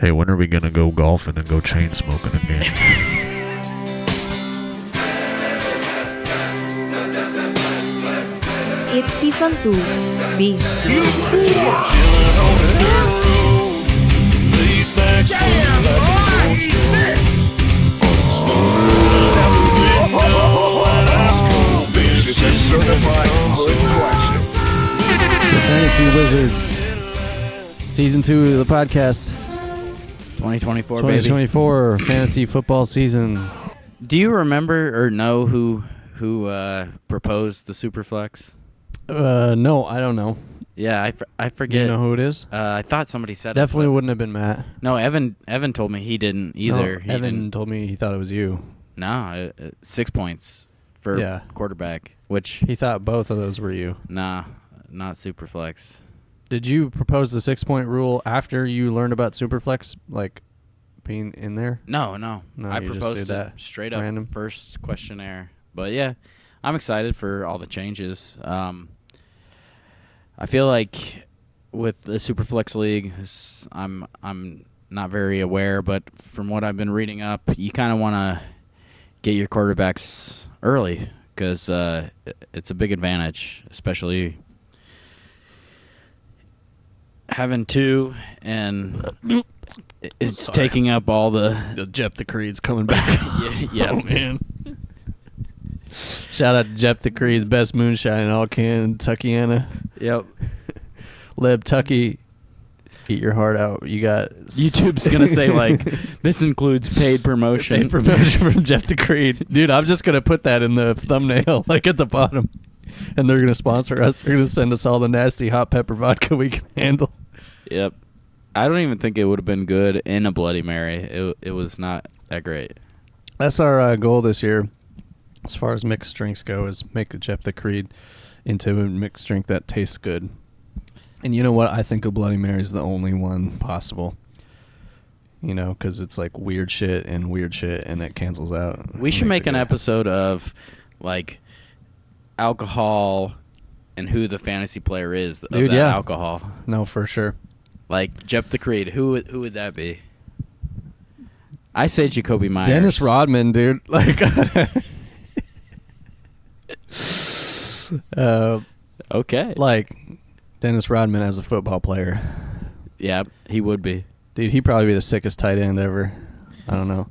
Hey, when are we gonna go golfing and go chain smoking again? It's season 2, B. This is a certified hood classic. The Fantasy Wizards, season 2 of the podcast. 2024, baby. 2024 fantasy football season. Do you remember or know who proposed the Superflex? No, I don't know. Yeah, I Do forget. you know who it is? I thought somebody said Definitely it. wouldn't have been Matt. No, Evan told me he didn't either. No, Evan told me he thought it was you. No, 6 points for quarterback, which He thought both of those were you. nah, not Superflex. Did you propose the 6-point rule after you learned about Superflex, like being in there? No, No, I you just proposed did it that straight up random? first questionnaire. But yeah, I'm excited for all the changes. I feel like with the Superflex League, I'm not very aware, but from what I've been reading up, you kind of want to get your quarterbacks early because it's a big advantage, especially having two and it's taking up all the Jep the Creed's coming back. yeah. Oh, man. Shout out to Jep the Creed's best moonshine in all Kentuckiana. Yep. Leb Tucky, eat your heart out. You got YouTube's gonna say like this includes paid promotion. paid promotion from Jep the Creed. Dude, I'm just gonna put that in the thumbnail, like at the bottom. And they're gonna sponsor us. They're gonna send us all the nasty hot pepper vodka we can handle. Yep. I don't even think it would have been good in a Bloody Mary. It was not that great. That's our goal this year, as far as mixed drinks go, is make the Jep the Creed into a mixed drink that tastes good. And you know what? I think a Bloody Mary is the only one possible. You know, because it's like weird shit, and it cancels out. We should make an episode of like alcohol and who the fantasy player is of Dude, that yeah. alcohol. No, for sure. Like Jep the Creed. Who would that be? I say Jacoby Myers. Dennis Rodman, dude. Like, Okay. like Dennis Rodman as a football player. Yeah, he would be. Dude, he'd probably be the sickest tight end ever. I don't know.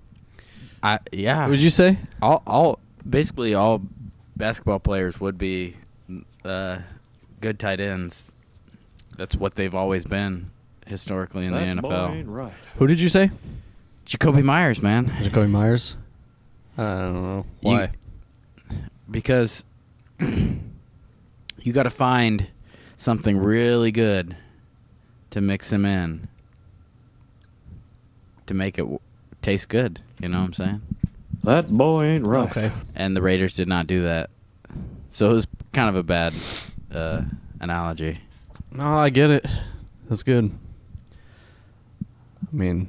Yeah. Would you say? Basically all basketball players would be good tight ends. That's what they've always been historically in the NFL. Right. Who did you say? Jacoby Myers, man. Jacoby Myers? I don't know. Why? Because you got to find something really good to mix him in to make it taste good. You know what I'm saying? That boy ain't right. Okay. And the Raiders did not do that. So it was kind of a bad analogy. No, I get it. That's good. I mean,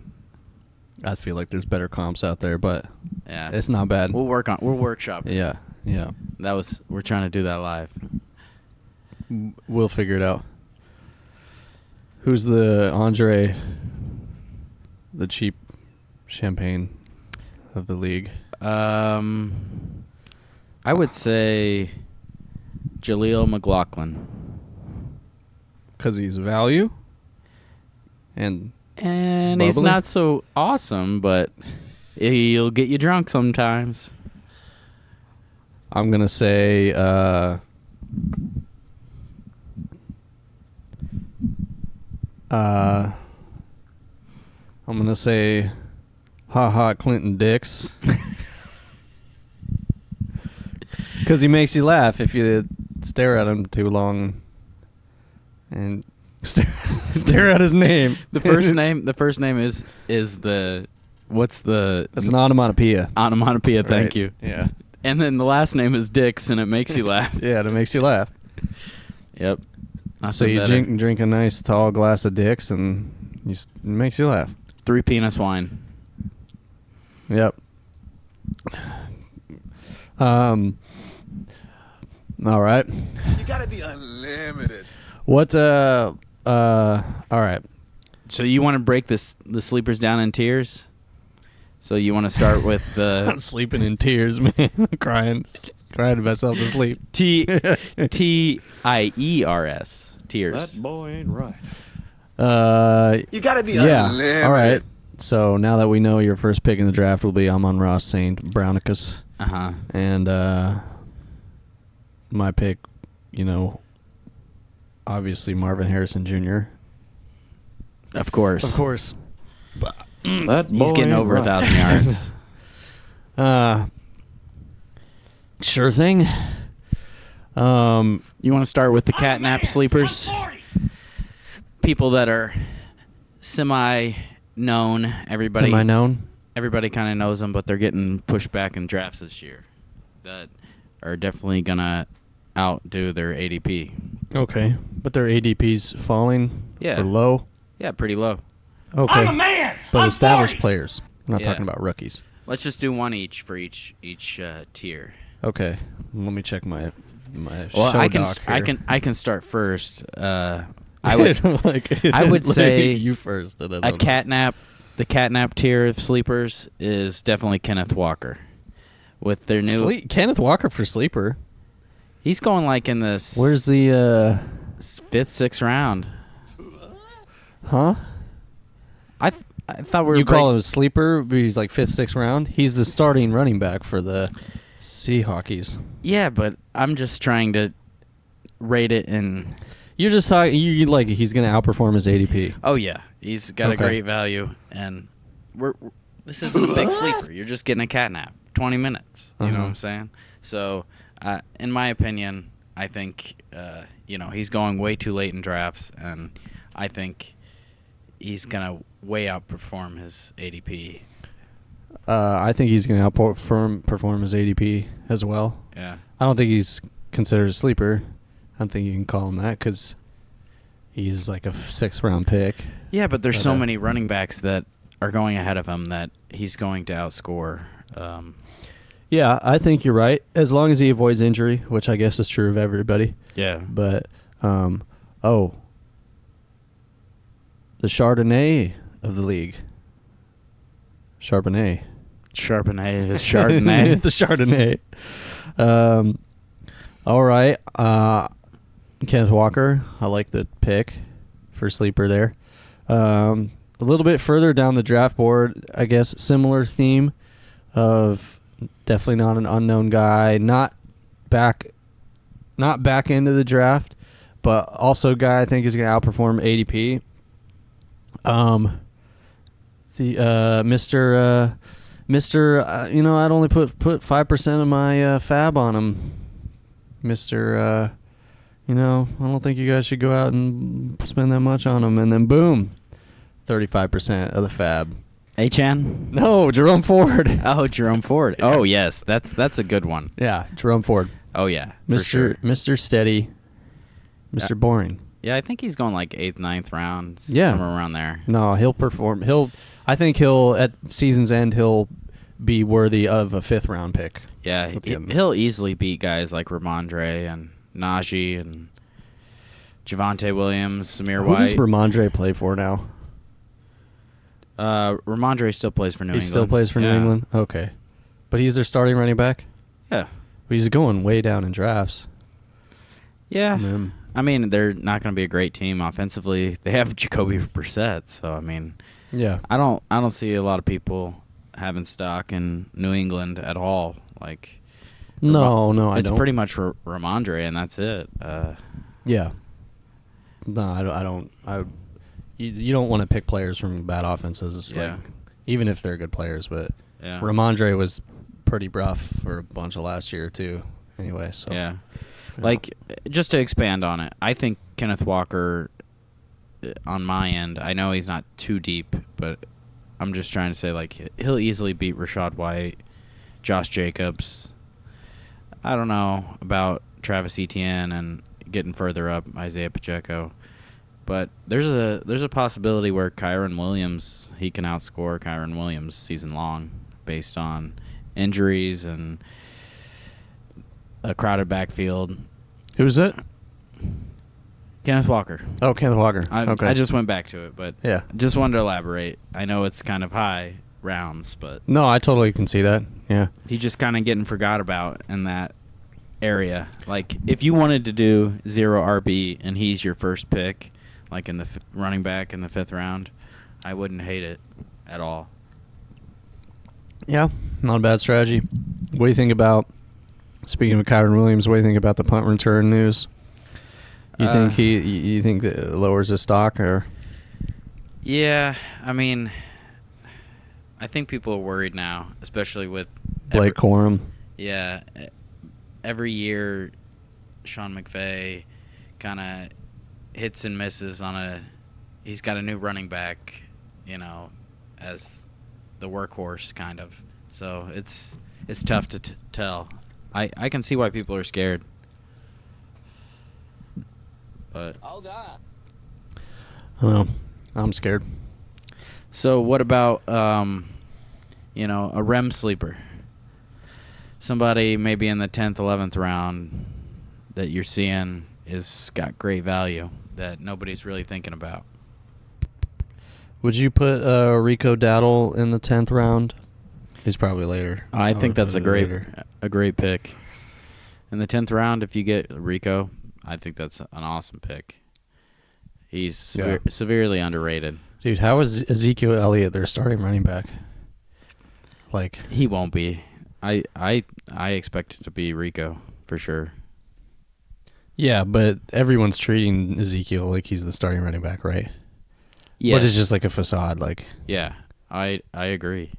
I feel like there's better comps out there, but Yeah. it's not bad. We'll workshop it. Yeah. We're trying to do that live. We'll figure it out. Who's the Andre, the cheap champagne of the league? I would say Jaleel McLaughlin. Because he's value? And He's bubbly? not so awesome, but he'll get you drunk sometimes. I'm going to say Clinton Dix. Because he makes you laugh if you stare at him too long and stare at his name. The first name is the what's the That's an onomatopoeia. onomatopoeia? Thank Right. you. Yeah. And then the last name is Dix, and it makes you laugh. Yeah, that makes you laugh. Yep. So you drink a nice tall glass of Dix and it makes you laugh. 3 penis wine. Yep. All right. You gotta be unlimited. What all right. So you want to break the sleepers down in tiers? So you want to start with the I'm sleeping in tears, man. crying myself to sleep. Tiers. Tiers. That boy ain't right. You gotta be Yeah. unlimited. All right. So now that we know your first pick in the draft will be Amon-Ra St. Brownicus, Uh-huh. and my pick, obviously Marvin Harrison Jr. Of course. Of course. That boy He's getting ain't over right. 1,000 yards. Sure thing. You want to start with the catnap sleepers? People that are semi-known. Everybody Semi-known. Everybody kind of knows them, but they're getting pushed back in drafts this year. That are definitely going to outdo their ADP. Okay. But their ADP's falling? Yeah. Or low? Yeah, pretty low. Okay. I'm a man! But established players. I'm not Yeah. talking about rookies. Let's just do one each for each tier. Okay. Let me check my Well, show I can doc I here. can I can start first. I would I would Let say you first. And then a I'll- catnap. The catnap tier of sleepers is definitely Kenneth Walker. With their new, Kenneth Walker for sleeper. he's going like in the Where's the 5th, 6th round. huh? I thought we were You call him a sleeper, but he's like 5th, 6th round. He's the starting running back for the Seahawks. Yeah, but I'm just trying to rate it in. You're just talking. You like he's going to outperform his ADP. Oh yeah, he's got a Okay. great value, and this isn't a big sleeper. You're just getting a catnap, 20 minutes. You know Uh-huh. what I'm saying? So, in my opinion, I think he's going way too late in drafts, and I think he's gonna way outperform his ADP. I think he's going to outperform his ADP as well. Yeah. I don't think he's considered a sleeper. I don't think you can call him that because he's like a 6th round pick. Yeah, but there's But, so many running backs that are going ahead of him that he's going to outscore. Yeah, I think you're right. As long as he avoids injury, which I guess is true of everybody. Yeah. But, the Chardonnay of the league. Charbonnet. Charbonnet is Chardonnay. The Chardonnay. All right. Kenneth Walker. I like the pick for sleeper there. A little bit further down the draft board, I guess similar theme of definitely not an unknown guy, not back into the draft, but also a guy I think is going to outperform ADP. I'd only put 5% of my fab on him. I don't think you guys should go out and spend that much on him. And then boom, 35% of the fab. Achan? No, Jerome Ford. Oh, Jerome Ford. Oh, yes. That's a good one. Yeah, Jerome Ford. Oh, yeah. For Mr. sure. Mr. Steady. Mr. Boring. Yeah, I think he's going like 8th, 9th round. Yeah. Somewhere around there. No, he'll perform. I think at season's end, he'll be worthy of a 5th round pick. Yeah, With him. he'll easily beat guys like Ramondre and Najee and Javonte Williams, Samir Who does White. Ramondre play for now? Ramondre still plays for New He England. still plays for New Yeah. England? Okay. But he's their starting running back? Yeah. But he's going way down in drafts. Yeah. Um, I mean, they're not going to be a great team offensively. They have Jacoby Brissett, so I mean, Yeah. I don't see a lot of people having stock in New England at all. Like, No, I it's don't. pretty much Ramondre, and that's it. Yeah. No, I don't. You don't want to pick players from bad offenses. Yeah. Like, even if they're good players, but Yeah. Ramondre was pretty rough for a bunch of last year too. Anyway, so Yeah. Like, just to expand on it, I think Kenneth Walker, on my end, I know he's not too deep, but I'm just trying to say, like, he'll easily beat Rashad White, Josh Jacobs. I don't know about Travis Etienne and getting further up, Isaiah Pacheco. But there's a possibility where Kyron Williams, he can outscore Kyron Williams season long based on injuries and a crowded backfield. who's it? Kenneth Walker. Oh, Kenneth Walker. I just went back to it, but Yeah. just wanted to elaborate. I know it's kind of high rounds, but No, I totally can see that. Yeah. he's just kind of getting forgot about in that area. Like, if you wanted to do 0 RB and he's your first pick, like in the running back in the 5th round, I wouldn't hate it at all. Yeah, not a bad strategy. What do you think about, speaking of Kyron Williams, what do you think about the punt return news? You think you think that it lowers his stock, or? Yeah, I mean, I think people are worried now, especially with Blake Corum? Yeah, every year Sean McVay kind of hits and misses on he's got a new running back, as the workhorse kind of. So it's tough to tell. I can see why people are scared. But I don't know. I'm scared. So what about a REM sleeper? Somebody maybe in the 10th, 11th round that you're seeing is got great value that nobody's really thinking about. Would you put Rico Dowdle in the 10th round? He's probably later. I think would that's put a it later. great pick. In the 10th round, if you get Rico, I think that's an awesome pick. He's severely underrated. Dude, how is Ezekiel Elliott their starting running back? Like, He won't be. I expect it to be Rico for sure. yeah, but everyone's treating Ezekiel like he's the starting running back, right? Yeah, But it's just like a facade. Like, yeah. I agree.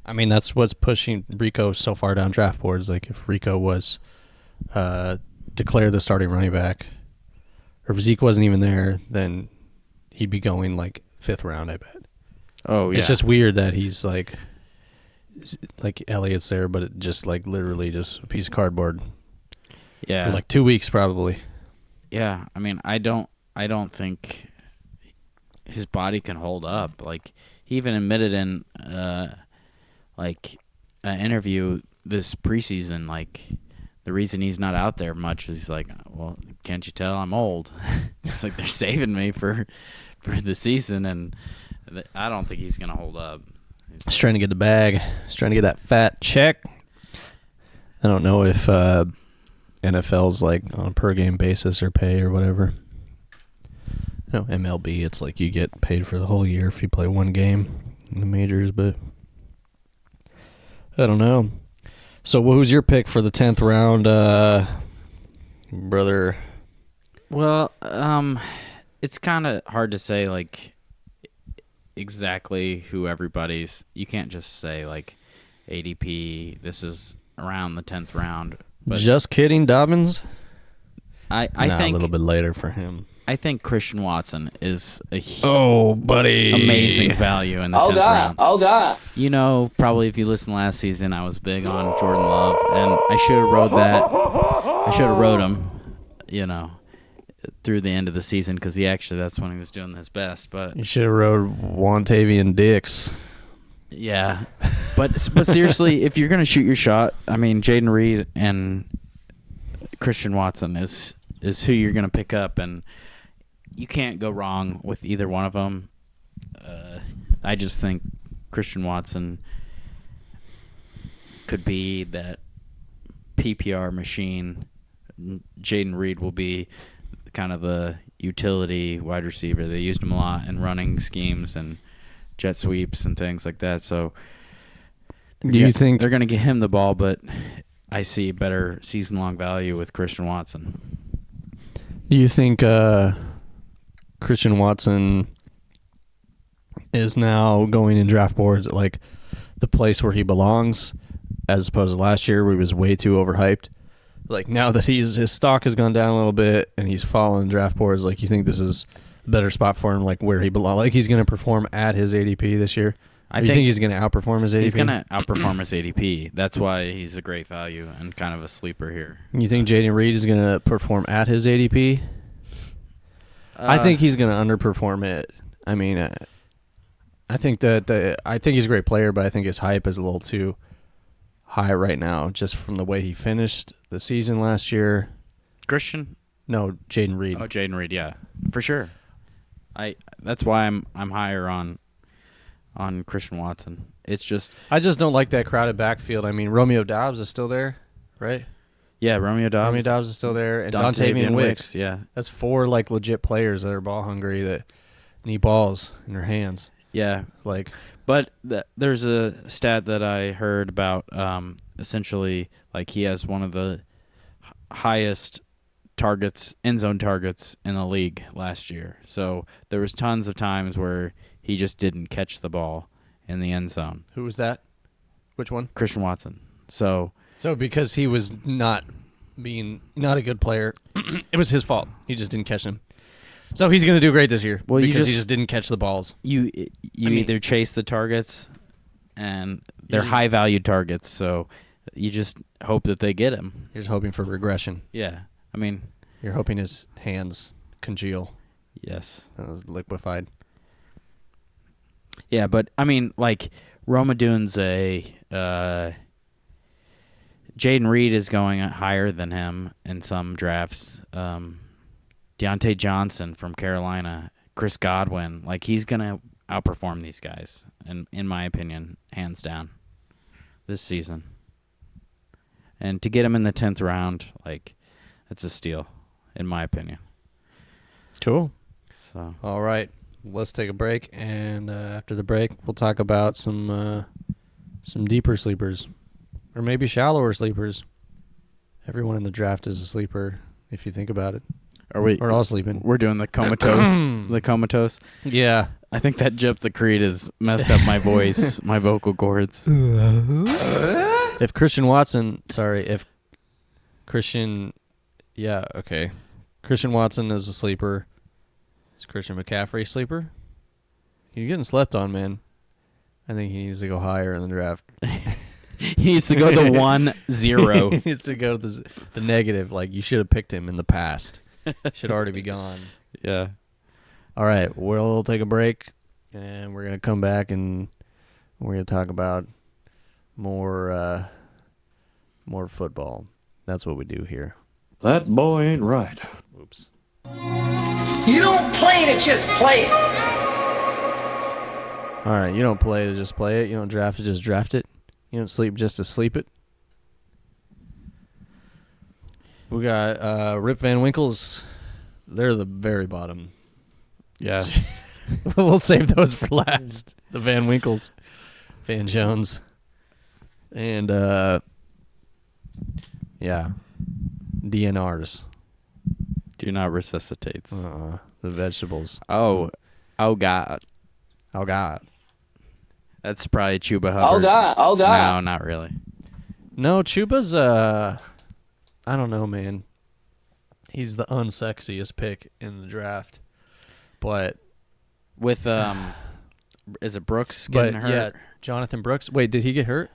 I mean, that's what's pushing Rico so far down draft boards. Like, if Rico was declared the starting running back, or if Zeke wasn't even there, then he'd be going like 5th round, I bet. Oh yeah. It's just weird that he's like Elliott's there, but it just like literally just a piece of cardboard yeah. for like 2 weeks probably. Yeah, I mean, I don't think his body can hold up. Like, he even admitted in an interview this preseason, like, the reason he's not out there much is he's like, well, can't you tell I'm old? It's like they're saving me for the season, and I don't think he's gonna hold up. He's trying to get the bag. He's trying to get that fat check. I don't know if NFL's like on a per game basis or pay or whatever. MLB, it's like you get paid for the whole year if you play one game in the majors, but I don't know. So who's your pick for the 10th round, brother? Well, it's kind of hard to say, like, exactly who everybody's. You can't just say, like, ADP, this is around the 10th round. But Just kidding, Dobbins? I Nah, think a little bit later for him. I think Christian Watson is a buddy. amazing value in the 10th round. Oh, God. Probably if you listened last season, I was big on Jordan Love, and I should have rode that. I should have rode him, through the end of the season, because that's when he was doing his best. But You should have rode Wantavian Dix. yeah, but seriously, if you're gonna shoot your shot, I mean, Jaden Reed and Christian Watson is who you're gonna pick up, and you can't go wrong with either one of them. I just think Christian Watson could be that PPR machine. Jaden Reed will be kind of the utility wide receiver. They used him a lot in running schemes and jet sweeps and things like that. So Do you think they're going to get him the ball, but I see better season-long value with Christian Watson. Do you think Christian Watson is now going in draft boards at like the place where he belongs, as opposed to last year where he was way too overhyped? Like, now that his stock has gone down a little bit and he's fallen in draft boards, like, you think this is a better spot for him, like where he belongs? Like, he's going to perform at his ADP this year? I think he's going to outperform his ADP? He's going to outperform his ADP. That's why he's a great value and kind of a sleeper here. You think Jaden Reed is going to perform at his ADP? I think he's going to underperform it. I mean, I think I think he's a great player, but I think his hype is a little too high right now, just from the way he finished the season last year. Christian? No, Jaden Reed. Oh, Jaden Reed, yeah, for sure. That's why I'm higher on Christian Watson. It's just I just don't like that crowded backfield. I mean, Romeo Doubs is still there, right? yeah, Romeo Dobbs. Romeo Doubs is still there, and Dontavian Dontavian Wicks. yeah. That's 4 like legit players that are ball hungry that need balls in their hands. Yeah, Like, but there's a stat that I heard about. Essentially, like he has one of the highest end zone targets in the league last year. So there was tons of times where he just didn't catch the ball in the end zone. who was that? Which one? Christian Watson. So Because he was not a good player, it was his fault. He just didn't catch them. So he's going to do great this year because he just didn't catch the balls. you either chase the targets, and they're high value targets. So you just hope that they get him. You're just hoping for regression. Yeah, I mean, You're hoping his hands congeal, yes, liquefied. yeah, but I mean, like Romadoon's Jaden Reed is going higher than him in some drafts. Deontay Johnson from Carolina, Chris Godwin, like he's gonna outperform these guys, in my opinion, hands down, this season. And to get him in the 10th round, like that's a steal, in my opinion. Cool. So All right. Let's take a break, and after the break, we'll talk about some deeper sleepers, or maybe shallower sleepers. Everyone in the draft is a sleeper, if you think about it. We're all sleeping. We're doing the comatose. The comatose. Yeah. I think that Jip the Creed has messed up my voice, my vocal cords. If Christian Watson is a sleeper. Is Christian McCaffrey a sleeper? He's getting slept on, man. I think he needs to go higher in the draft. He needs to go the 1-0. He needs to go to the negative. Like, you should have picked him in the past. Should already be gone. Yeah. All right, we'll take a break, and we're going to come back, and we're going to talk about more football. That's what we do here. That boy ain't right. Oops. You don't play to just play it. All right, you don't play to just play it. You don't draft to just draft it. You don't sleep just to sleep it. We got Rip Van Winkles. They're the very bottom. Yeah. We'll save those for last. The Van Winkles. Van Jones. And, DNRs. Do not resuscitate. The vegetables. Oh God. Oh, God. That's probably Chuba Hubbard. Oh God. No, not really. No, Chuba's, I don't know, man. He's the unsexiest pick in the draft. But With is it Brooks getting hurt? Yeah, Jonathan Brooks. Wait, did he get hurt?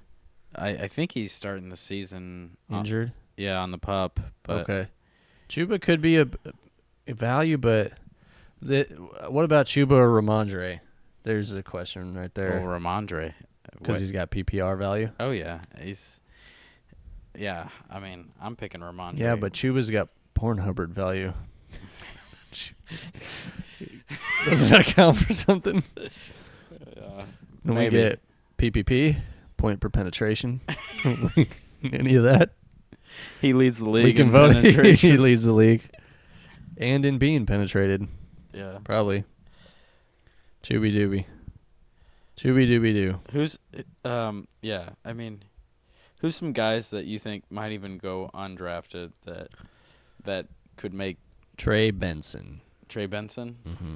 I think he's starting the season Injured? on the pup. But Okay. Chuba could be a value, but what about Chuba or Ramondre? There's a question right there. Ramondre. Because he's got PPR value. Oh, yeah. Yeah, I mean, I'm picking Ramondre. Yeah, but Chuba's got Pornhub value. Doesn't that count for something? When we maybe. get PPP, point per penetration, any of that, He leads the league we can in vote. penetration. He leads the league. And in being penetrated, Yeah. probably. Chooby dooby. Chooby dooby doo. Who's I mean, who's some guys that you think might even go undrafted that could make Trey Benson. Trey Benson? Mm-hmm.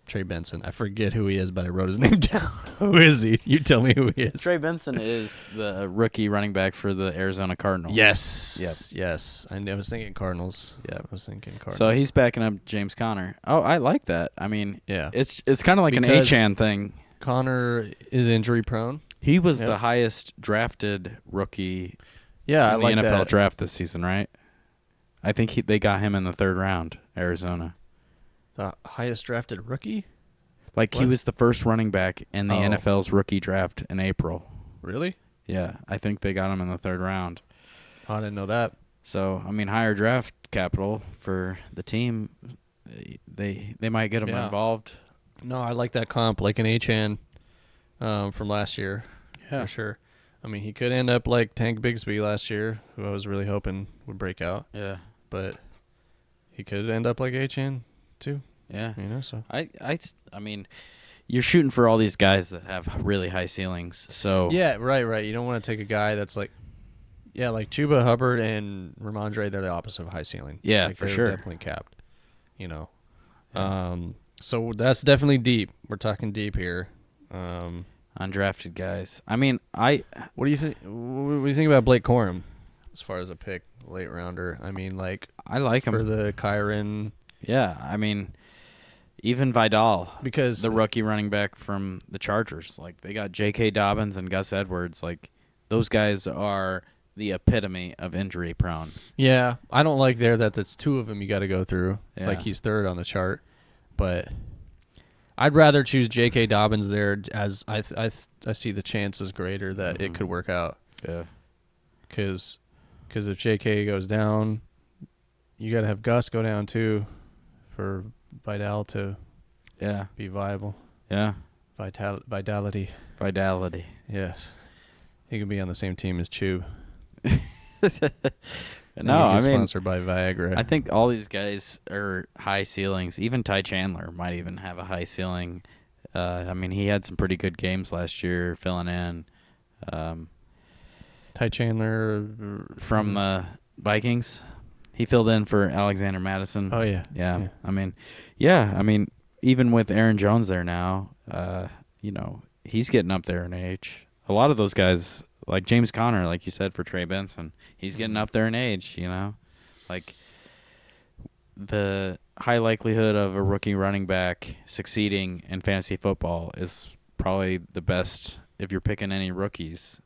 Trey Benson. I forget who he is, but I wrote his name down. Who is he? You tell me who he is. Trey Benson is the rookie running back for the Arizona Cardinals. Yes. Yep. Yes. I was thinking Cardinals. Yeah. I was thinking Cardinals. So he's backing up James Conner. Oh, I like that. I mean, yeah. it's kind of like Because an Achan thing. Connor is injury prone. He was Yep. the highest drafted rookie Yeah, in I like the NFL that. draft this season, right? I think they got him in the 3rd round, Arizona. The highest drafted rookie? Like he What? was the first running back in the Oh. NFL's rookie draft in April. Really? Yeah, I think they got him in the 3rd round. Oh, I didn't know that. So, I mean, higher draft capital for the team, they might get him Yeah. involved. No, I like that comp, like an Achan from last year, for sure. I mean, he could end up like Tank Bigsby last year, who I was really hoping would break out. Yeah. But he could end up like Achan too. Yeah. You know, so I mean, you're shooting for all these guys that have really high ceilings. So yeah, right. You don't want to take a guy that's like, like Chuba Hubbard and Ramondre. They're the opposite of high ceiling. Yeah, like for they're sure. definitely capped. You know, so that's definitely deep. We're talking deep here. undrafted guys. I mean, What do you think? What do you think about Blake Corum as far as a pick, late rounder? I mean, like I like him for the Kyron. Yeah, I mean, even Vidal, Because the rookie running back from the Chargers, like they got J.K. Dobbins and Gus Edwards. Like those guys are the epitome of injury prone. Yeah, I don't like there that that's two of them you got to go through. Yeah. Like he's third on the chart, but I'd rather choose J.K. Dobbins there as I see the chances greater that it could work out. Yeah, Because if J.K. goes down, you got to have Gus go down too for Vidal to be viable. Yeah. Vitality. Yes. He could be on the same team as Chew. No, I mean, sponsored by Viagra. I think all these guys are high ceilings. Even Ty Chandler might even have a high ceiling. I mean, he had some pretty good games last year filling in. Ty Chandler From the Vikings. He filled in for Alexander Madison. Oh yeah. Yeah. I mean, even with Aaron Jones there now, he's getting up there in age. A lot of those guys, like James Conner, like you said, for Trey Benson, he's getting up there in age, Like, the high likelihood of a rookie running back succeeding in fantasy football is probably the best if you're picking any rookies.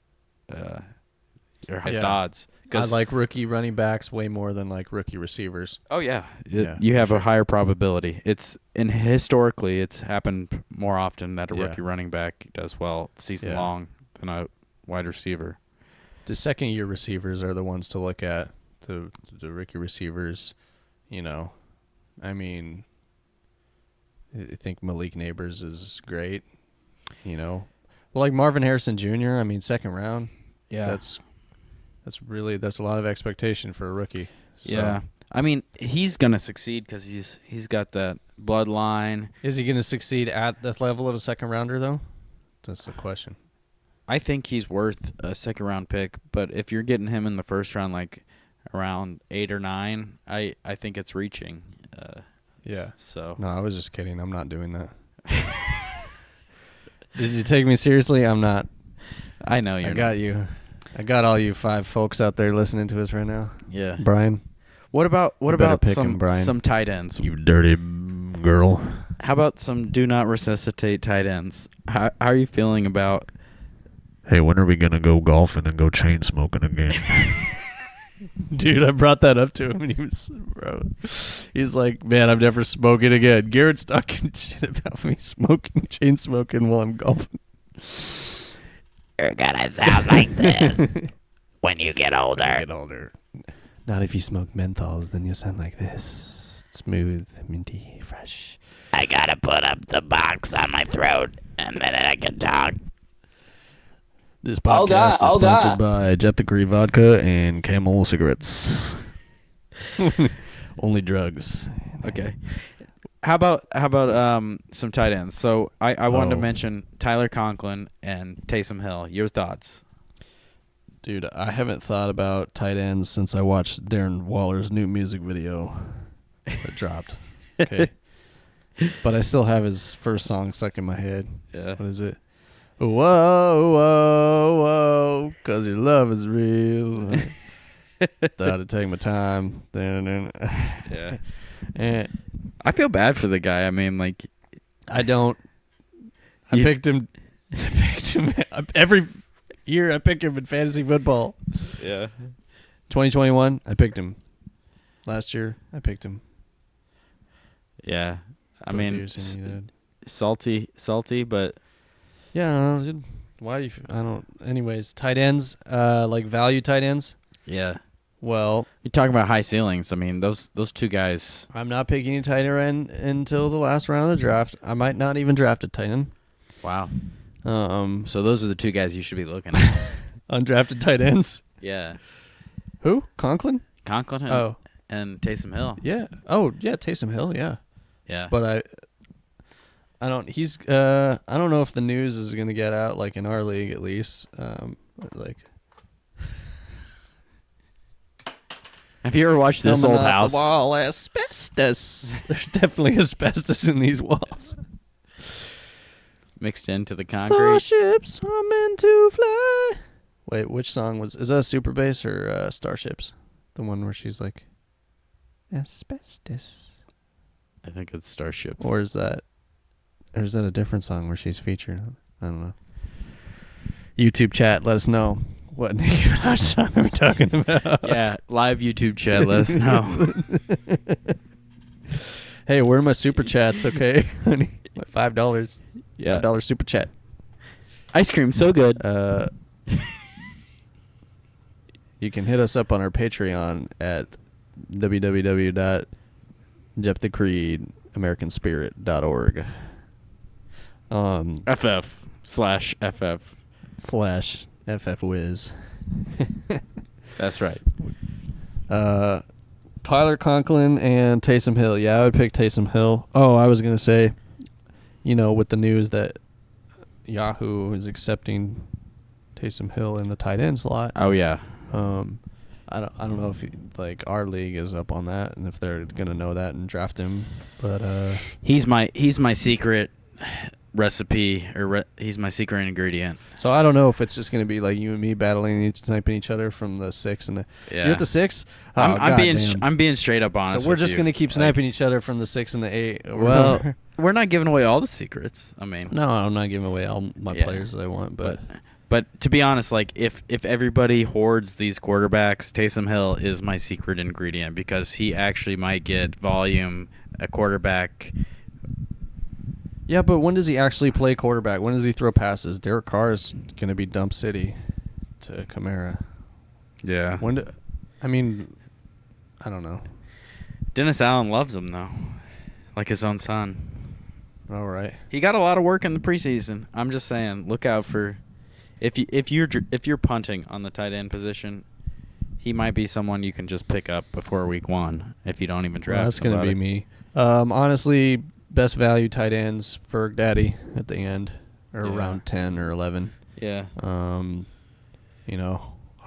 Your highest odds. I like rookie running backs way more than like rookie receivers. Oh yeah, Yeah, you have a higher probability. Historically, it's happened more often that a rookie running back does well season long than a wide receiver. The second year receivers are the ones to look at. The rookie receivers, I mean, I think Malik Neighbors is great. Well, like Marvin Harrison Jr. I mean, second round. Yeah, that's a lot of expectation for a rookie. So. Yeah, I mean, he's gonna succeed because he's got that bloodline. Is he gonna succeed at that level of a second rounder though? That's the question. I think he's worth a second round pick, but if you're getting him in the first round, like around 8 or 9, I think it's reaching. Yeah. So no, I was just kidding. I'm not doing that. Did you take me seriously? I'm not. I know you're. I got you. I got all you 5 folks out there listening to us right now. Yeah. Brian. What about pick him, Brian. some tight ends? You dirty girl. How about some do not resuscitate tight ends? How are you feeling about? Hey, when are we gonna go golfing and go chain smoking again? Dude, I brought that up to him, and he's like, man, I'm never smoking again. Garrett's talking shit about me chain smoking while I'm golfing. You're gonna sound like this when you get older. Not if you smoke menthols, then you sound like this. Smooth, minty, fresh. I gotta put up the box on my throat, and then I can talk. This podcast is sponsored by Jeptacree Vodka and Camel cigarettes. Only drugs. Okay. How about some tight ends? So I wanted to mention Tyler Conklin and Taysom Hill. Your thoughts? Dude, I haven't thought about tight ends since I watched Darren Waller's new music video that dropped. Okay. But I still have his first song stuck in my head. Yeah. What is it? Whoa, whoa, whoa, 'cause your love is real. Thought I'd take my time. Yeah. And I feel bad for the guy. I mean, like, I don't. I picked him every year. I pick him in fantasy football. Yeah. 2021, I picked him. Last year, I picked him. Yeah. I Both mean, years, salty, but yeah. I don't know, dude. Why do you? I don't. Anyways, tight ends. Like value tight ends. yeah. Well, You're talking about high ceilings. I mean, those two guys. I'm not picking a tight end until the last round of the draft. I might not even draft a tight end. Wow. So those are the two guys you should be looking at. Undrafted tight ends. Yeah. Who? Conklin? Conklin and, Oh. and Taysom Hill. Yeah. Oh, yeah, Taysom Hill, yeah. Yeah. But I don't know if the news is going to get out, like in our league at least. Like, have you ever watched this coming old off house? the wall, asbestos. There's definitely asbestos in these walls. Mixed into the concrete. Starships are meant to fly. Wait, which song is that? Super Bass or Starships? The one where she's like, asbestos. I think it's Starships. Or is that a different song where she's featured? I don't know. YouTube chat, let us know what Nicki Minaj song are we talking about. Yeah, live YouTube chat. Let us know. Hey, where are my super chats? Okay, honey, my $5. Yeah. $5 super chat. Ice cream, so good. You can hit us up on our Patreon at www.jepthecreedamericanspirit.org. FF/FF. /FFWiz. That's right. Tyler Conklin and Taysom Hill. Yeah, I would pick Taysom Hill. Oh, I was going to say, with the news that Yahoo is accepting Taysom Hill in the tight end slot. Oh yeah. I don't know if our league is up on that and if they're gonna know that and draft him, but He's my secret recipe he's my secret ingredient. so I don't know if it's just gonna be like you and me battling sniping each other from the 6 and Yeah. you're at the 6. Oh, I'm being straight up honest. So we're with just you. gonna keep Like, sniping each other from the 6 and the 8. or Well, whatever. we're not giving away all the secrets. I mean, No, I'm not giving away all my Yeah. players that I want, but But to be honest, like if everybody hoards these quarterbacks, Taysom Hill is my secret ingredient because he actually might get volume a quarterback. yeah, but when does he actually play quarterback? When does he throw passes? Derek Carr is gonna be dump city to Kamara. Yeah. I mean, I don't know. Dennis Allen loves him though, like his own son. All right. He got a lot of work in the preseason. I'm just saying, look out for if you're punting on the tight end position, he might be someone you can just pick up before week 1 if you don't even draft. Well, that's going to be somebody. me. Honestly, best value tight ends, Ferg Daddy at the end, or Yeah. around 10 or 11. Yeah. I'll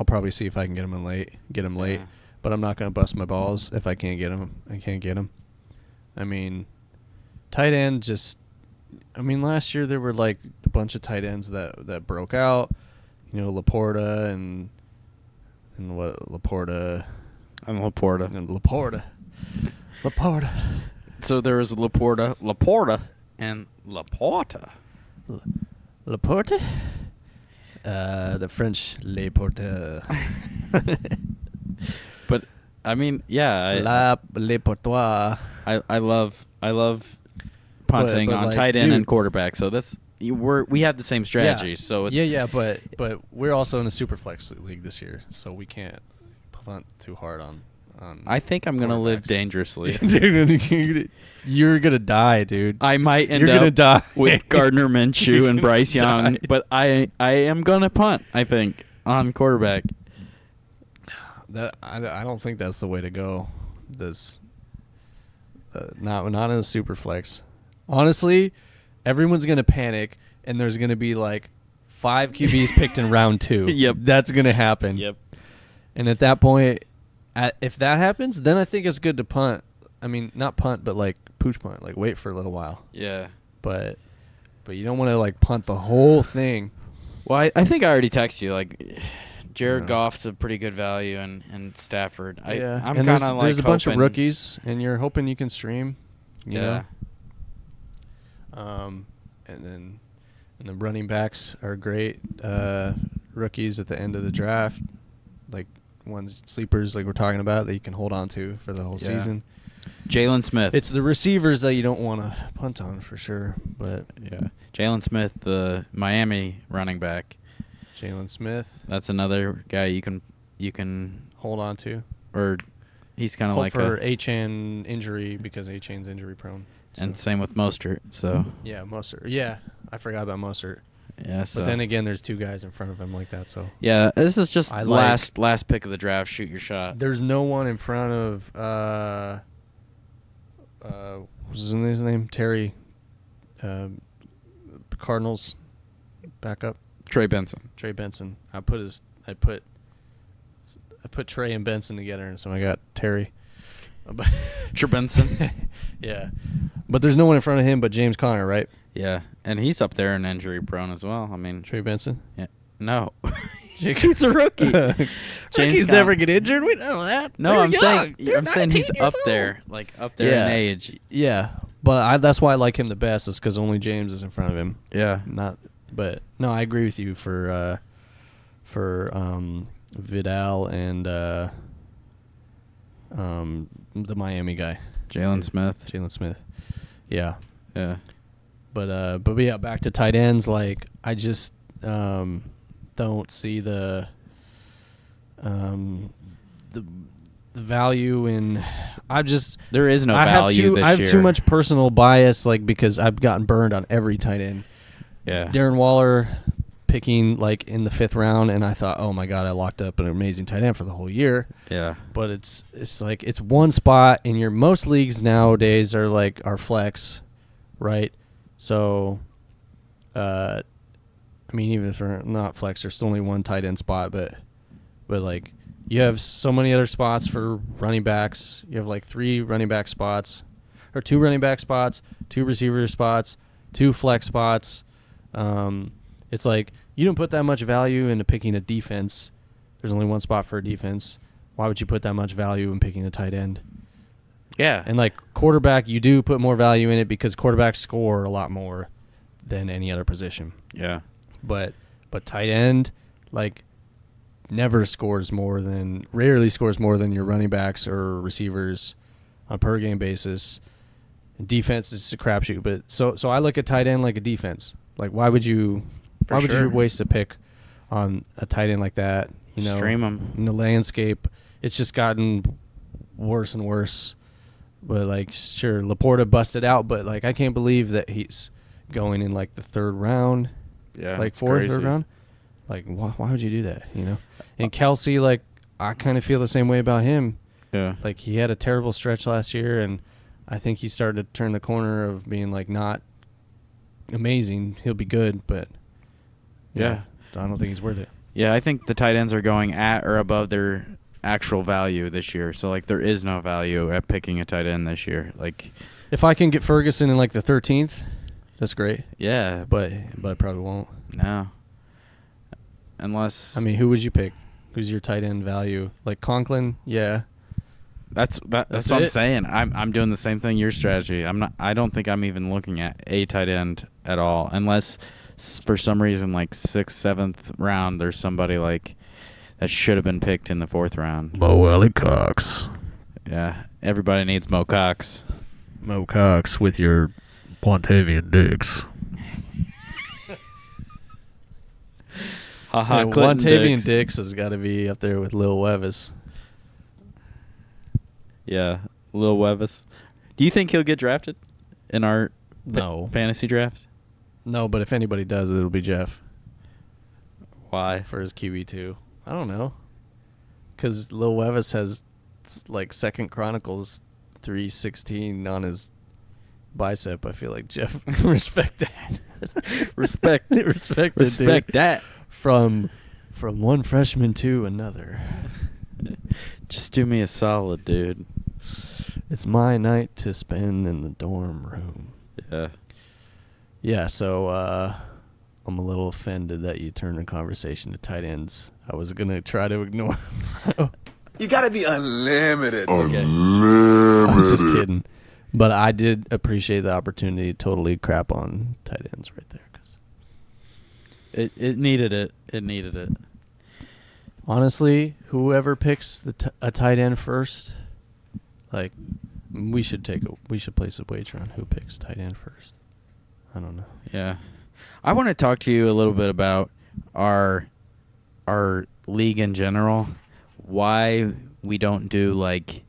probably see if I can get him late, Yeah. but I'm not going to bust my balls if I can't get him. I can't get him. I mean, tight end last year there were like a bunch of tight ends that broke out. Laporta and Laporta. And Laporta. And Laporta. So there was Laporta, and Laporta. Laporta? The French Le Porte. But I mean, yeah, Le Portois. I love punting But, on like, tight end dude. and quarterback. So we have the same strategy. So it's but we're also in a super flex league this year, so we can't punt too hard on I think I'm gonna live quarterbacks. dangerously. Dude, you're gonna die, dude. I might end You're gonna up die. with Gardner Minshew and Bryce Young, Die. but I am gonna punt. I think on quarterback. I don't think that's the way to go. Not in a super flex. Honestly, everyone's gonna panic, and there's gonna be like 5 QBs picked in round 2. Yep. That's gonna happen. Yep. And at that point, if that happens, then I think it's good to punt. I mean, not punt, but like pooch punt, like wait for a little while. Yeah. But you don't want to like punt the whole thing. Well, I think I already texted you. Like, Jared Yeah. Goff's a pretty good value, and Stafford. I'm And kind of like there's a bunch of hoping- rookies, and you're hoping you can stream. You Yeah. know? And the running backs are great. Rookies at the end of the draft, like ones sleepers like we're talking about that you can hold on to for the whole Yeah. season. Jalen Smith. It's the receivers that you don't want to punt on for sure. But yeah. Jalen Smith, the Miami running back. Jalen Smith, That's another guy you can you can Hold on to. or he's kind of Hope like for a Achane injury because Achane's injury prone. and same with Mostert. So Yeah, Mostert. Yeah, I forgot about Mostert. yeah. So But then again, there's 2 guys in front of him like that. So yeah, this is just I like- last pick of the draft. Shoot your shot. there's no one in front of what's his name? Terry. Cardinals backup Trey Benson. Trey Benson. I put Trey and Benson together, and so I got Terry. Trey Benson. Yeah, but there's no one in front of him but James Conner, right? Yeah, and he's up there and injury prone as well. I mean, Trey Benson. yeah, no, He's a rookie. James Rookies Conner. never get injured. We know that. No, They're I'm young. saying They're he's 19 up years there, old. like up there in age. Yeah, but that's why I like him the best. Is because only James is in front of him. Yeah, But no, I agree with you for Vidal and the Miami guy, Jalen Smith. Jalen Smith. Yeah, Yeah, but yeah, back to tight ends. Like I just don't see the value in. there is no I value this I have year. too much personal bias, like because I've gotten burned on every tight end. Yeah, Darren Waller picking like in the 5th round, and I thought, oh my god, I locked up an amazing tight end for the whole year. yeah, But it's like it's one spot in your most leagues nowadays are flex, right? So, I mean, even if they're not flex, there's only one tight end spot, but like you have so many other spots for running backs. You have like 3 running back spots, or 2 running back spots, 2 receiver spots, 2 flex spots. It's like you don't put that much value into picking a defense. There's only one spot for a defense. Why would you put that much value in picking a tight end? yeah. And like quarterback, you do put more value in it because quarterbacks score a lot more than any other position. Yeah, But tight end, like, rarely scores more than your running backs or receivers on a per game basis. And defense is just a crapshoot. But so I look at tight end like a defense. Like, why would you waste a pick on a tight end like that? You know, stream him. in the landscape, it's just gotten worse and worse. But like, sure, Laporta busted out, but like, I can't believe that he's going in like the 3rd round, Yeah, like it's 4th, crazy. 3rd round. Like, why would you do that? You know. And Kelsey, like, I kind of feel the same way about him. Yeah, Like, he had a terrible stretch last year, and I think he started to turn the corner of being like not amazing. He'll be good, but Yeah. I don't think he's worth it. yeah. I think the tight ends are going at or above their actual value this year. So like, there is no value at picking a tight end this year. Like, If I can get Ferguson in like the 13th, that's great. yeah, But I probably won't. no. Unless I mean, who would you pick? Who's your tight end value? Like Conklin? Yeah. that's what That's I'm it? saying. I'm doing the same thing. Your strategy. I don't think I'm even looking at a tight end at all, unless for some reason like 6th, 7th round there's somebody like that should have been picked in the 4th round. Mo Alley Cox. Yeah, everybody needs Mo Cox. Mo Cox with your Quantavian Diggs. Haha, Yeah, Clinton Lontavian Diggs. Dix has got to be up there with Lil Levis. Yeah, Lil Wevis. Do you think he'll get drafted in our No. fantasy draft? No, but if anybody does, it'll be Jeff Why? for his QB2. I don't know. Because Lil Levis has like 2nd Chronicles 3:16 on his bicep. I feel like Jeff respect that. Respect. Respect it, Respect dude. that. From one freshman to another. Just do me a solid, dude. It's my night to spend in the dorm room. Yeah. Yeah, so I'm a little offended that you turned the conversation to tight ends. I was going to try to ignore You gotta be unlimited. Okay. I'm just kidding. But I did appreciate the opportunity to totally crap on tight ends right there. 'Cause It needed it. It needed it. honestly, whoever picks a tight end first, like, we should place a wager on who picks tight end first. I don't know. Yeah. I want to talk to you a little bit about our league in general. why we don't do like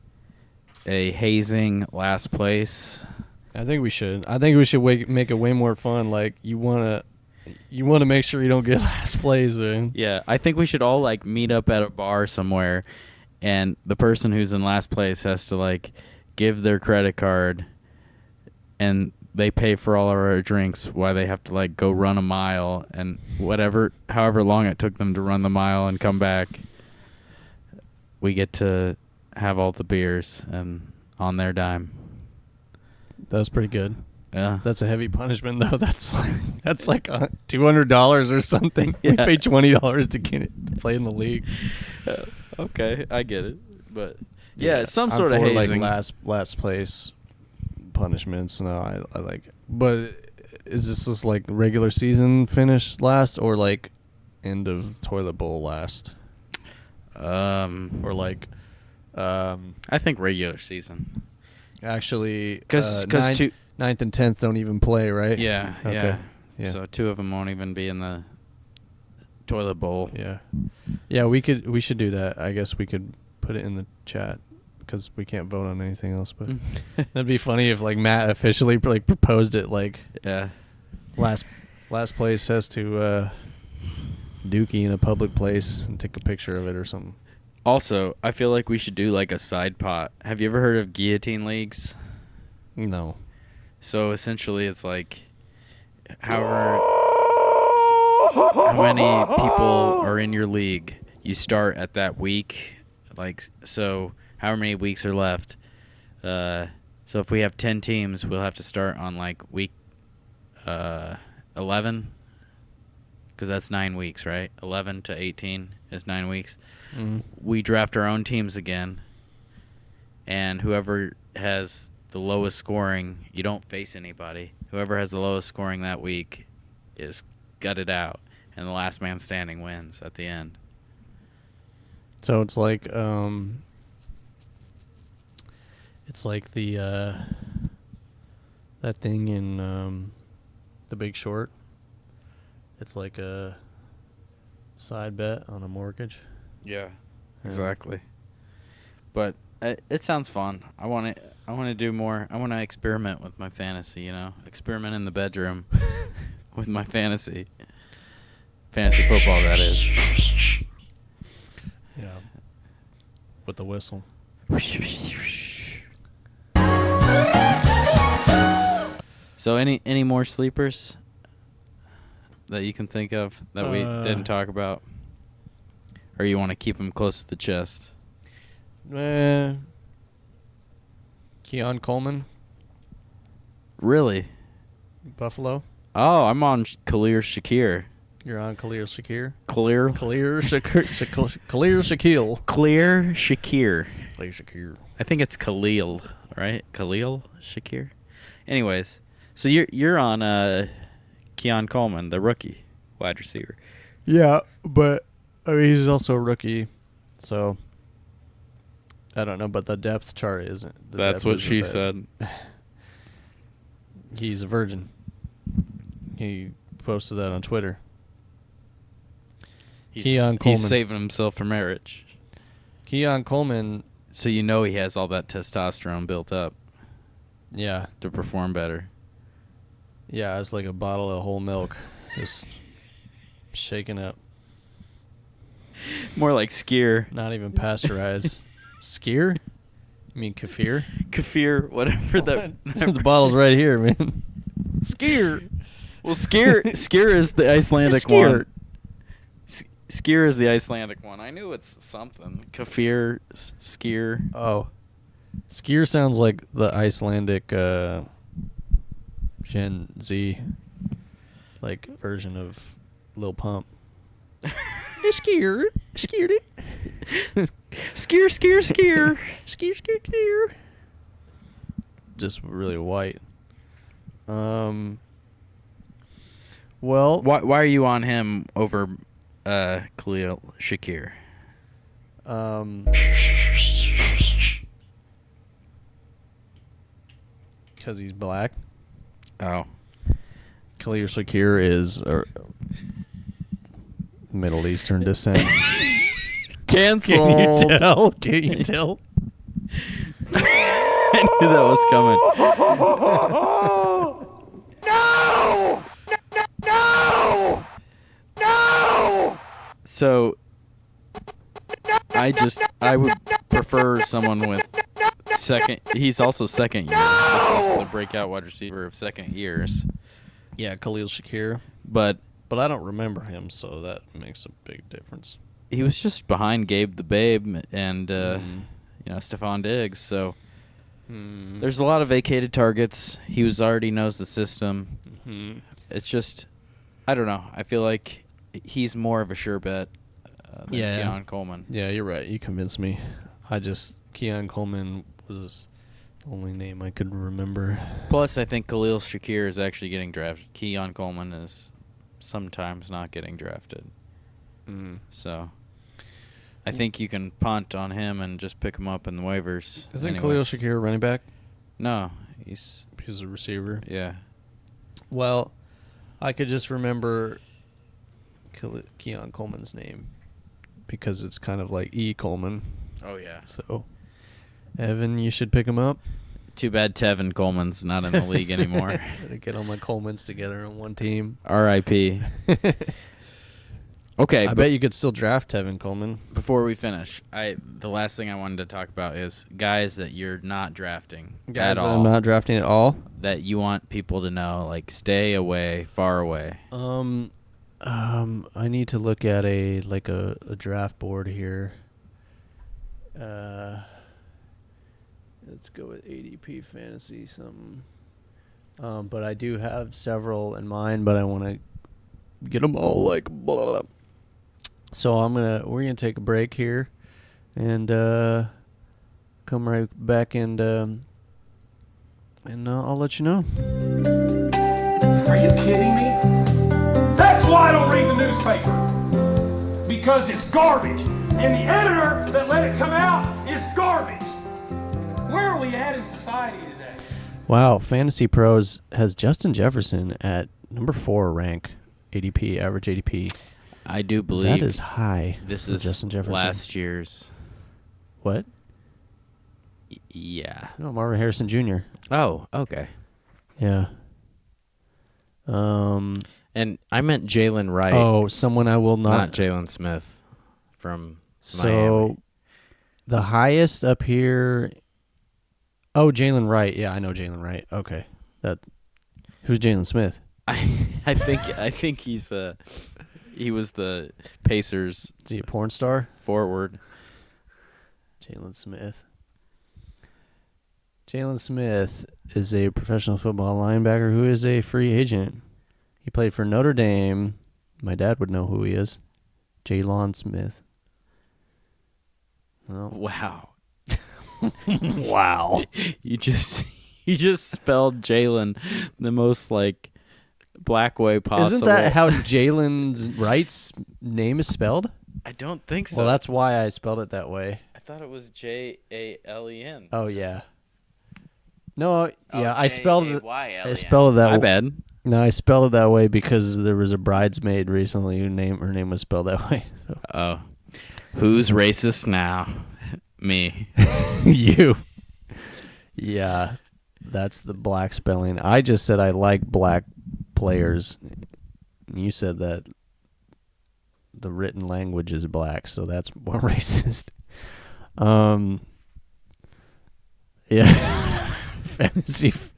a hazing last place. I think we should. I think we should make it way more fun. Like you wanna make sure you don't get last place, man. Yeah, I think we should all like meet up at a bar somewhere, and the person who's in last place has to like give their credit card, and they pay for all of our drinks while they have to like go run a mile and however long it took them to run the mile and come back. We get to have all the beers and on their dime. That's pretty good. Yeah. That's a heavy punishment, though. That's like $200 or something. Yeah. We pay $20 to get it to play in the league. Okay, I get it, but yeah, some I'm sort of for, hazing. like last place punishments. No, I like. But is this just like regular season finish last, or like end of toilet bowl last, or like I think regular season. actually Because ninth and 10th don't even play, right? Yeah, Okay. yeah. So 2 of them won't even be in the toilet bowl. Yeah, we should do that. I guess we could put it in the chat because we can't vote on anything else. But that'd be funny if like Matt officially like proposed it. Like Yeah. last place has to dookie in a public place and take a picture of it or something. Also, I feel like we should do like a side pot. Have you ever heard of guillotine leagues? No. So essentially, it's like how many people are in your league. You start at that week, like so. However many weeks are left. So if we have 10 teams, we'll have to start on like week 11, because that's 9 weeks, right? 11 to 18 is 9 weeks. Mm. We draft our own teams again, and whoever has the lowest scoring, you don't face anybody. Whoever has the lowest scoring that week is gutted out, and the last man standing wins at the end. So it's like the that thing in The Big Short. It's like a side bet on a mortgage. Yeah, exactly. But it sounds fun. I want to do more. I want to experiment with my fantasy. Experiment in the bedroom with my fantasy football. That is. Yeah. With the whistle. So any more sleepers that you can think of that we didn't talk about, or you want to keep them close to the chest? Keon Coleman, Really? Buffalo. Oh, I'm on Khalil Shakir. You're on Khalil Shakir. Clear Khalil Shakir. Khalil Shakir. Clear Shakir. Khalil Shakir. I think it's Khalil, right? Khalil Shakir. Anyways, so you're on Keon Coleman, the rookie wide receiver. Yeah, but I mean he's also a rookie, so I don't know. But the depth chart isn't. That's what she said. He's a virgin. He posted that on Twitter. Keon Coleman. He's saving himself for marriage. Keon Coleman. So you know he has all that testosterone built up Yeah, to perform better. yeah. It's like a bottle of whole milk, just shaken up. More like Skier. Not even pasteurized. Skier? You mean kefir? Kefir, whatever that. The bottle's right here, man. Skier. Well, Skier is the Icelandic Skier. one. Skier is the Icelandic one. I knew it's something. Kefir, Skier. Oh. Skier sounds like the Icelandic Gen Z like version of Lil Pump. Skier. Skiered it. Skier. Skier. Just really white. Well, Why are you on him over Khalil Shakir? Because he's black. Oh. Khalil Shakir is Middle Eastern descent. Canceled. Can you tell? Can you tell? I knew that was coming. No! So, I would prefer someone with second. He's also second year. This is the breakout wide receiver of second years. Yeah, Khalil Shakir. But I don't remember him, so that makes a big difference. he was just behind Gabe the Babe and Stephon Diggs. So there's a lot of vacated targets. He already knows the system. Mm-hmm. It's just, I don't know. I feel like he's more of a sure bet than Keon Coleman. Yeah, you're right. You convinced me. Keon Coleman was the only name I could remember. Plus, I think Khalil Shakir is actually getting drafted. Keon Coleman is sometimes not getting drafted. So I think you can punt on him and just pick him up in the waivers. Isn't Khalil Shakir a running back? No, he's a receiver. Yeah. Well, I could just remember Keon Coleman's name because it's kind of like E. Coleman. Oh, yeah. So, Evan, you should pick him up. Too bad Tevin Coleman's not in the league anymore. Get all my Colemans together on one team. R.I.P. Okay. I bet you could still draft Tevin Coleman. Before we finish, the last thing I wanted to talk about is guys that you're not drafting Guys at that all. I'm not drafting at all. That you want people to know, like, stay away, far away. I need to look at a draft board here. Let's go with ADP fantasy something. But I do have several in mind, but I want to get them all like blah, blah, blah. So we're gonna take a break here, and come right back and I'll let you know. Are you kidding me? That's why I don't read the newspaper. Because it's garbage. And the editor that let it come out is garbage. Where are we at in society today? Wow, Fantasy Pros has Justin Jefferson at number 4 rank ADP, average ADP. I do believe that is high. This for is Justin Jefferson. last year's. What? Yeah. No, Marvin Harrison Jr. Oh, okay. Yeah. And I meant Jalen Wright. Oh, someone I will not Jalen Smith from So Miami. the highest up here. Oh, Jalen Wright. Yeah, I know Jalen Wright. Okay, who's Jalen Smith? I think he was the Pacers. Is he a porn star? Forward. Jalen Smith. Jalen Smith is a professional football linebacker who is a free agent. He played for Notre Dame. My dad would know who he is. Jalen Smith. Well, Wow. wow. You just spelled Jalen the most like black way possible. Isn't that how Jalen Wright's name is spelled? I don't think so. Well, that's why I spelled it that way. I thought it was Jalen. Oh yeah. No, yeah, I spelled it. I I spelled it that My way. bad. No, I spelled it that way because there was a bridesmaid recently her name was spelled that way. So. Oh. Who's racist now? Me. You. Yeah, that's the black spelling. I just said I like black players. You said that the written language is black, so that's more racist. Yeah.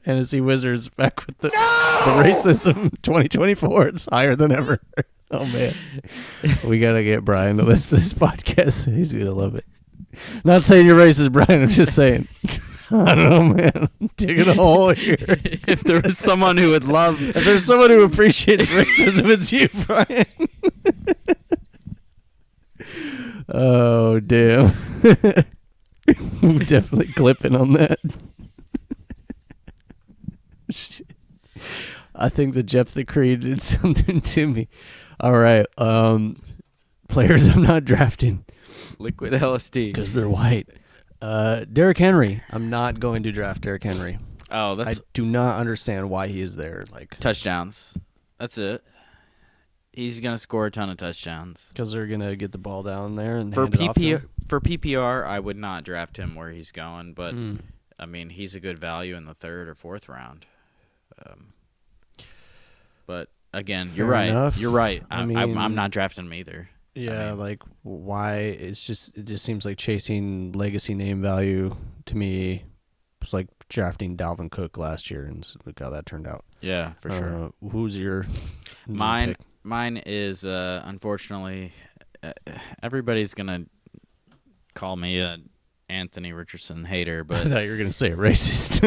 Fantasy Wizards back with the racism 2024. It's higher than ever. Oh man. We gotta get Brian to listen to this podcast. He's gonna love it. Not saying you're racist, Brian, I'm just saying. I don't know, man. I'm digging a hole here. If there was someone who would love If there's someone who appreciates racism, it's you, Brian. Oh, damn. I'm definitely clipping on that. Shit. I think the Jeff the Creed did something to me. All right. Players I'm not drafting. liquid LSD. Because they're white. Derrick Henry. I'm not going to draft Derrick Henry. Oh, I that's do not understand why he is there. Like touchdowns. That's it. He's gonna score a ton of touchdowns. Because they're gonna get the ball down there and For hand it off to him? PPR, I would not draft him where he's going, but I mean, he's a good value in the 3rd or 4th round. But again, you're Fair right. enough. You're right. I I'm mean- not drafting him either. Yeah, I mean- like why? It just seems like chasing legacy name value to me. It's like drafting Dalvin Cook last year, and look how that turned out. Yeah, for sure. Who's your Mine pick? is unfortunately everybody's gonna call me a Anthony Richardson hater, I but thought you were gonna say a racist.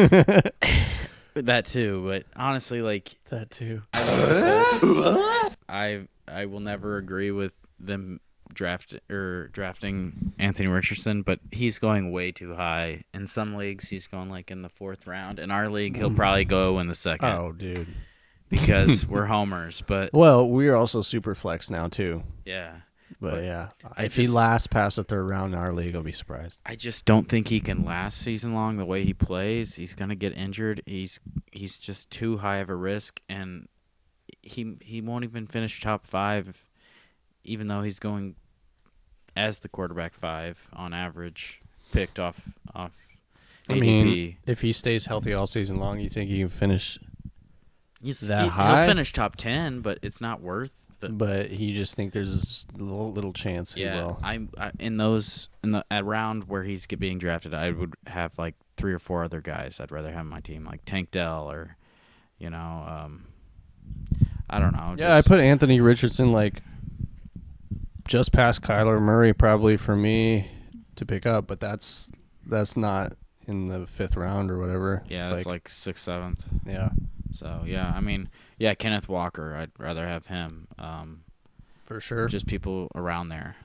that too. But honestly, like that too. I will never agree with them drafting Anthony Richardson, but he's going way too high. In some leagues, he's going like in the 4th round. In our league, he'll probably go in the 2nd. Oh, dude. Because we're homers, but Well, we're also super flex now too. yeah. But yeah, I if he just- lasts past the 3rd round in our league, I'll be surprised. I just don't think he can last season long the way he plays. He's gonna get injured. He's just too high of a risk, and he won't even finish top 5, even though he's going as the quarterback 5 on average, picked off ADP. I mean, if he stays healthy all season long, you think he can finish that high? He'll finish top 10, but it's not worth. But you just think there's a little chance he will. I at round where he's being drafted, I would have like 3 or 4 other guys I'd rather have on my team, like Tank Dell or, I don't know. Yeah, I put Anthony Richardson like just past Kyler Murray probably for me to pick up, but that's not in the 5th round or whatever. Yeah, it's like 6th, 7th. Yeah. So yeah, I mean, yeah, Kenneth Walker, I'd rather have him. For sure. Just people around there.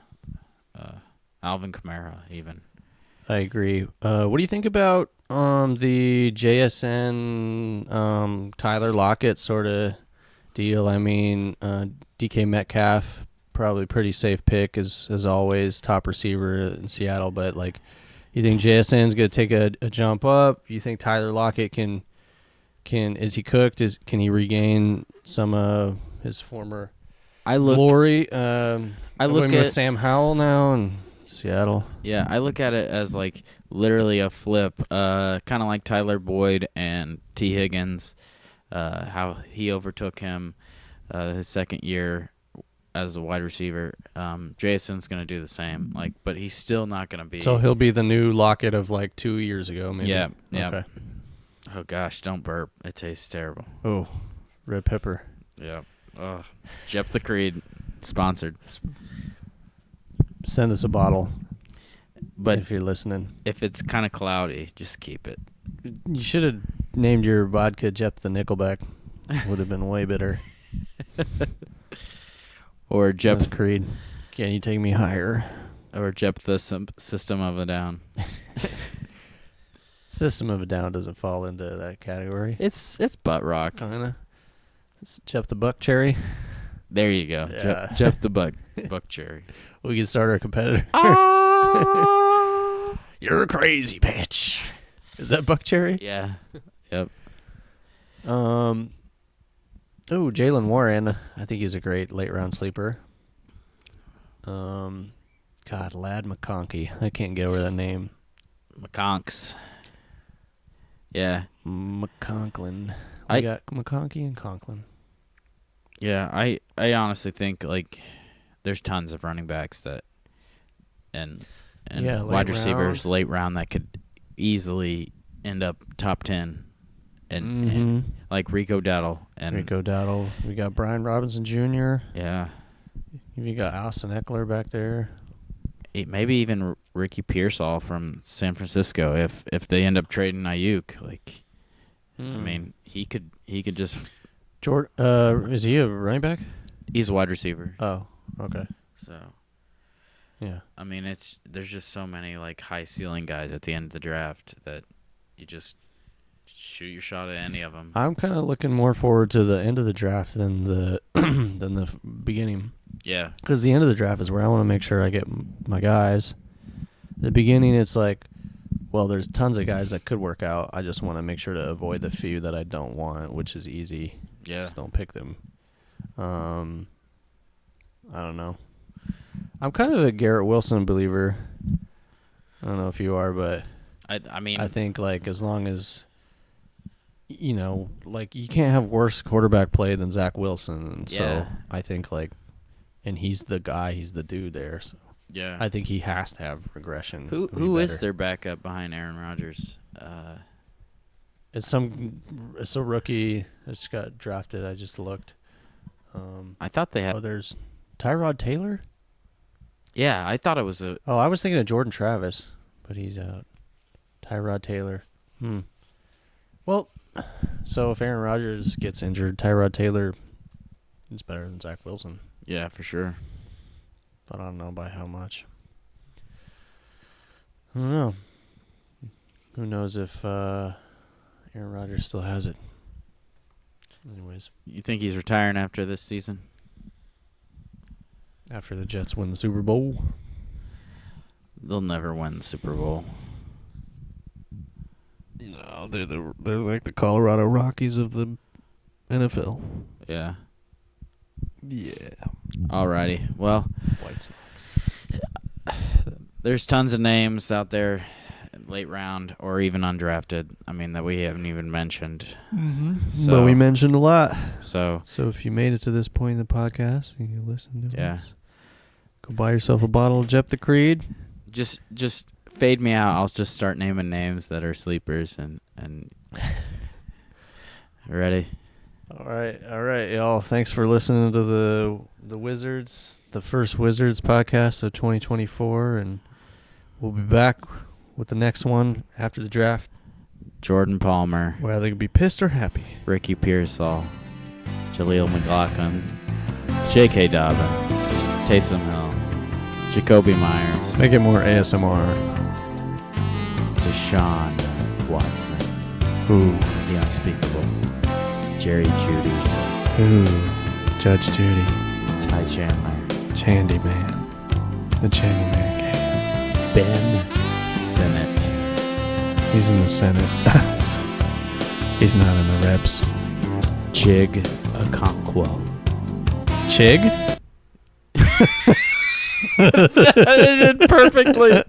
Alvin Kamara, even. I agree. What do you think about the JSN Tyler Lockett sort of deal? I mean, DK Metcalf, probably pretty safe pick as always, top receiver in Seattle. But like, you think JSN's gonna take a jump up? You think Tyler Lockett can is he cooked? Can he regain some of his former glory? I look with at Sam Howell now in Seattle. Yeah, I look at it as like literally a flip, kind of like Tyler Boyd and T. Higgins, how he overtook him his 2nd year as a wide receiver. Jason's gonna do the same, but he's still not gonna be. So he'll be the new Lockett of like 2 years ago, maybe. Yeah. Okay. Oh gosh, don't burp. It tastes terrible. Oh, red pepper. Yeah. Oh, Jep the Creed, sponsored. Send us a bottle, but if you're listening. If it's kind of cloudy, just keep it. You should have named your vodka Jep the Nickelback. Would have been way better. Or Jep That's Creed. Can you take me higher? Or Jep the System of a Down. System of a Down doesn't fall into that category. It's butt rock. Kinda. It's Jeff the Buck Cherry. There you go. Yeah. Jeff the Buck Cherry. We can start our competitor. You're a crazy bitch. Is that Buck Cherry? Yeah. Yep. Oh, Jalen Warren. I think he's a great late round sleeper. God, Lad McConkey. I can't get over that name. McConks. Yeah. McConklin. We got McConkey and Conklin. Yeah, I honestly think there's tons of running backs and wide receivers late round that could easily end up top 10 and like Rico Dowdle We got Brian Robinson Jr. Yeah. You got Austin Eckler back there. Maybe even Ricky Pearsall from San Francisco if they end up trading Ayuk. I mean, he could just. Is he a running back? He's a wide receiver. Oh, okay. So. Yeah. I mean, there's just so many high ceiling guys at the end of the draft that you just shoot your shot at any of them. I'm kind of looking more forward to the end of the draft than the than the beginning. Yeah. Because the end of the draft is where I want to make sure I get my guys. The beginning, it's like, well, there's tons of guys that could work out. I just want to make sure to avoid the few that I don't want, which is easy. Yeah. Just don't pick them. I don't know. I'm kind of a Garrett Wilson believer. I don't know if you are, but I mean, I think like as long as like you can't have worse quarterback play than Zach Wilson, and so Yeah. I think like, and he's the guy, he's the dude there. So yeah. I think he has to have regression. Who to be is better. their backup behind Aaron Rodgers? It's a rookie that just got drafted. I just looked. I thought they had. There's Tyrod Taylor. Yeah, I thought it was a. Oh, I was thinking of Jordan Travis, but he's out. Tyrod Taylor. Well, so if Aaron Rodgers gets injured, Tyrod Taylor is better than Zach Wilson. Yeah, for sure. But I don't know by how much. I don't know. Who knows if Aaron Rodgers still has it. Anyways, You think he's retiring after this season? after the Jets win the Super Bowl. They'll never win the Super Bowl. No, they're like the Colorado Rockies of the NFL. Yeah. Yeah. Alrighty. Well, White Sox. there's tons of names out there, late round or even undrafted. I mean that we haven't even mentioned. So, But we mentioned a lot. So So if you made it to this point in the podcast and you listened to yeah, us, go buy yourself a bottle of Jep the Creed. just fade me out. I'll just start naming names that are sleepers and ready. All right, y'all. Thanks for listening to the Wizards, the first Wizards podcast of 2024, and we'll be back with the next one after the draft. Jordan Palmer, Whether they could be pissed or happy. Ricky Pearsall, Jaleel McLaughlin, J.K. Dobbins, Taysom Hill, Jacoby Myers, Make it more ASMR. Deshaun Watson, Ooh, the unspeakable, Jerry Judy, Judge Judy, Ty Chandler, Chandy Man, the Chandy Man gang. Ben Sinnott, He's in the Senate. He's not in the reps. Chig Okonkwo. Chig? I did it perfectly.